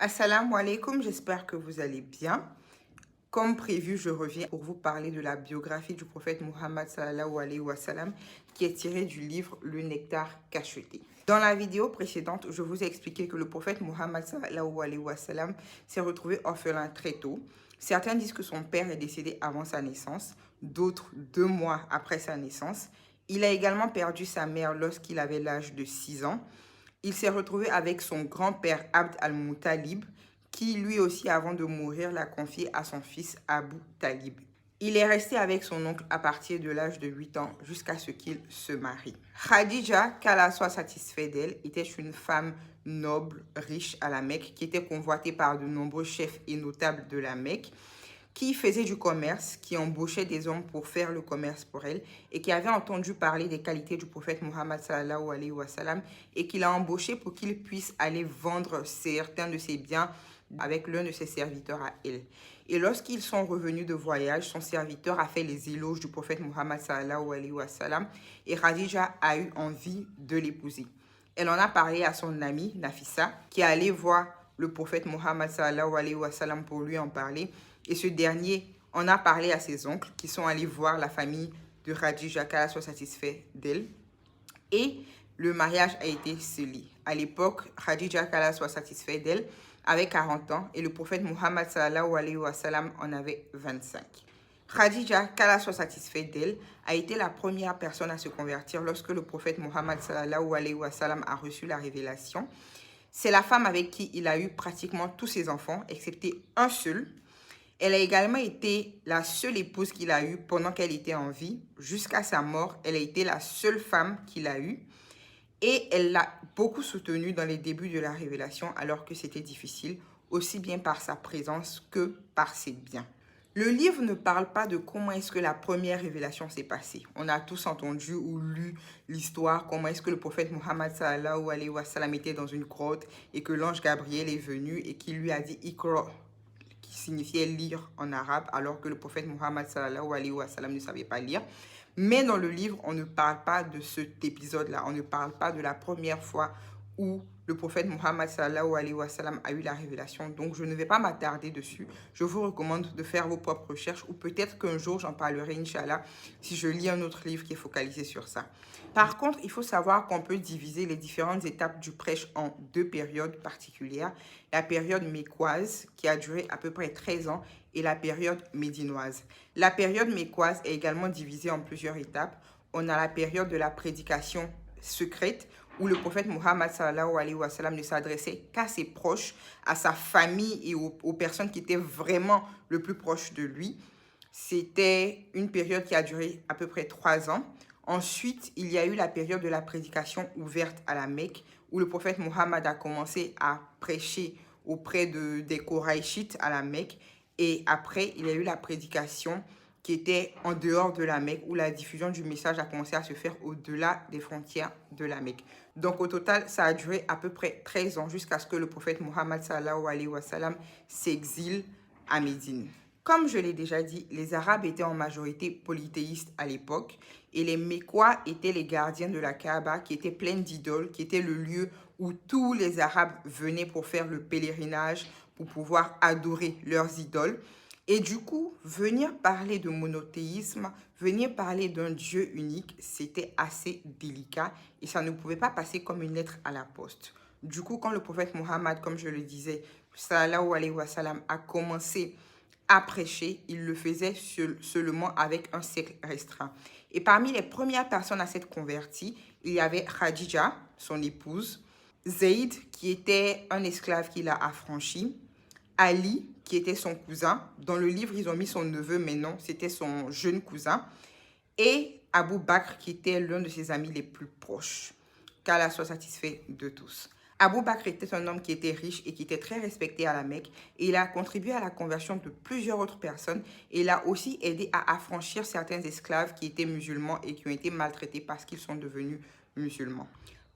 Assalamu alaikum, j'espère que vous allez bien. Comme prévu, je reviens pour vous parler de la biographie du prophète Muhammad sallallahu alayhi wa sallam qui est tirée du livre Le Nectar cacheté. Dans la vidéo précédente, je vous ai expliqué que le prophète Muhammad sallallahu alayhi wa sallam s'est retrouvé orphelin très tôt. Certains disent que son père est décédé avant sa naissance, d'autres 2 mois après sa naissance. Il a également perdu sa mère lorsqu'il avait l'âge de 6 ans. Il s'est retrouvé avec son grand-père Abd al-Muttalib, qui lui aussi, avant de mourir, l'a confié à son fils Abu Talib. Il est resté avec son oncle à partir de l'âge de 8 ans jusqu'à ce qu'il se marie. Khadija, qu'Allah soit satisfait d'elle, était une femme noble, riche à la Mecque, qui était convoitée par de nombreux chefs et notables de la Mecque, qui faisait du commerce, qui embauchait des hommes pour faire le commerce pour elle et qui avait entendu parler des qualités du prophète Muhammad sallallahu alayhi wa sallam et qui l'a embauché pour qu'il puisse aller vendre certains de ses biens avec l'un de ses serviteurs à elle. Et lorsqu'ils sont revenus de voyage, son serviteur a fait les éloges du prophète Muhammad sallallahu alayhi wa sallam et Khadija a eu envie de l'épouser. Elle en a parlé à son amie Nafissa qui est allée voir le prophète Muhammad sallallahu alayhi wa sallam pour lui en parler. Et ce dernier en a parlé à ses oncles qui sont allés voir la famille de Khadija, qu'Allah soit satisfait d'elle. Et le mariage a été scellé. À l'époque, Khadija, qu'Allah soit satisfait d'elle, avait 40 ans et le prophète Muhammad sallallahu alayhi wa sallam en avait 25. Khadija, qu'Allah soit satisfait d'elle, a été la première personne à se convertir lorsque le prophète Muhammad sallallahu alayhi wa sallam a reçu la révélation. C'est la femme avec qui il a eu pratiquement tous ses enfants, excepté un seul. Elle a également été la seule épouse qu'il a eue pendant qu'elle était en vie. Jusqu'à sa mort, elle a été la seule femme qu'il a eue. Et elle l'a beaucoup soutenue dans les débuts de la révélation alors que c'était difficile, aussi bien par sa présence que par ses biens. Le livre ne parle pas de comment est-ce que la première révélation s'est passée. On a tous entendu ou lu l'histoire, comment est-ce que le prophète Muhammad sallallahu alayhi wa sallam était dans une grotte et que l'ange Gabriel est venu et qu'il lui a dit « Iqra » qui signifiait lire en arabe, alors que le prophète Muhammad sallallahu alayhi wa sallam ne savait pas lire. Mais dans le livre, on ne parle pas de cet épisode-là. On ne parle pas de la première fois où le prophète Muhammad sallallahu alayhi wa sallam a eu la révélation. Donc, je ne vais pas m'attarder dessus. Je vous recommande de faire vos propres recherches ou peut-être qu'un jour, j'en parlerai, Inch'Allah, si je lis un autre livre qui est focalisé sur ça. Par contre, il faut savoir qu'on peut diviser les différentes étapes du prêche en 2 périodes particulières. La période mécoise, qui a duré à peu près 13 ans, et la période médinoise. La période mécoise est également divisée en plusieurs étapes. On a la période de la prédication secrète, où le prophète Muhammad sallallahu alayhi wa sallam ne s'adressait qu'à ses proches, à sa famille et aux personnes qui étaient vraiment le plus proches de lui. C'était une période qui a duré à peu près 3 ans. Ensuite, il y a eu la période de la prédication ouverte à la Mecque, où le prophète Muhammad a commencé à prêcher auprès des Koraïchites à la Mecque. Et après, il y a eu la prédication qui était en dehors de la Mecque, où la diffusion du message a commencé à se faire au-delà des frontières de la Mecque. Donc au total, ça a duré à peu près 13 ans jusqu'à ce que le prophète Muhammad sallallahu alayhi wa sallam s'exile à Médine. Comme je l'ai déjà dit, les Arabes étaient en majorité polythéistes à l'époque et les Mécois étaient les gardiens de la Kaaba qui était pleine d'idoles, qui était le lieu où tous les Arabes venaient pour faire le pèlerinage, pour pouvoir adorer leurs idoles. Et du coup, venir parler de monothéisme, venir parler d'un Dieu unique, c'était assez délicat et ça ne pouvait pas passer comme une lettre à la poste. Du coup, quand le prophète Muhammad, comme je le disais, sallallahu alayhi wa sallam, a commencé à prêcher, il le faisait seulement avec un cercle restreint. Et parmi les premières personnes à s'être converties, il y avait Khadija, son épouse, Zayd, qui était un esclave qu'il a affranchi, Ali, qui était son cousin. Dans le livre, ils ont mis son neveu, mais non, c'était son jeune cousin. Et Abu Bakr, qui était l'un de ses amis les plus proches. Qu'Allah soit satisfait de tous. Abu Bakr était un homme qui était riche et qui était très respecté à la Mecque. Et il a contribué à la conversion de plusieurs autres personnes. Et il a aussi aidé à affranchir certains esclaves qui étaient musulmans et qui ont été maltraités parce qu'ils sont devenus musulmans.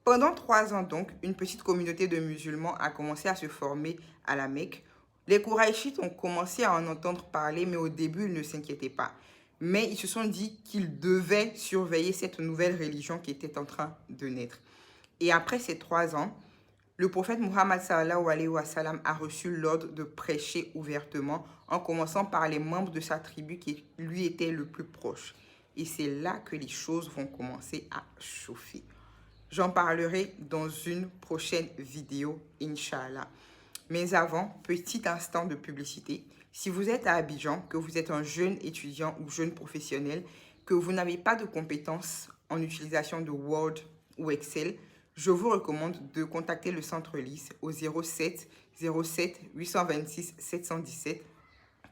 Pendant 3 ans donc, une petite communauté de musulmans a commencé à se former à la Mecque. Les Koraïchites ont commencé à en entendre parler, mais au début, ils ne s'inquiétaient pas. Mais ils se sont dit qu'ils devaient surveiller cette nouvelle religion qui était en train de naître. Et après ces 3 ans, Le prophète Muhammad sallallahu alayhi wa sallam a reçu l'ordre de prêcher ouvertement en commençant par les membres de sa tribu qui lui étaient le plus proches. Et c'est là que les choses vont commencer à chauffer. J'en parlerai dans une prochaine vidéo, Inch'Allah. Mais avant, petit instant de publicité. Si vous êtes à Abidjan, que vous êtes un jeune étudiant ou jeune professionnel, que vous n'avez pas de compétences en utilisation de Word ou Excel, je vous recommande de contacter le Centre LIS au 07 07 826 717,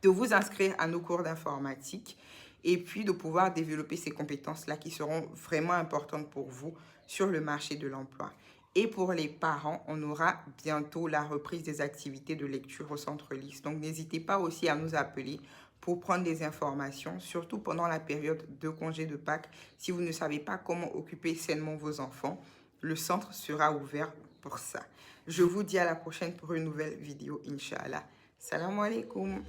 de vous inscrire à nos cours d'informatique et puis de pouvoir développer ces compétences-là qui seront vraiment importantes pour vous sur le marché de l'emploi. Et pour les parents, on aura bientôt la reprise des activités de lecture au Centre LIS. Donc, n'hésitez pas aussi à nous appeler pour prendre des informations, surtout pendant la période de congé de Pâques. Si vous ne savez pas comment occuper sainement vos enfants, le centre sera ouvert pour ça. Je vous dis à la prochaine pour une nouvelle vidéo, Inch'Allah. Salam alaikum.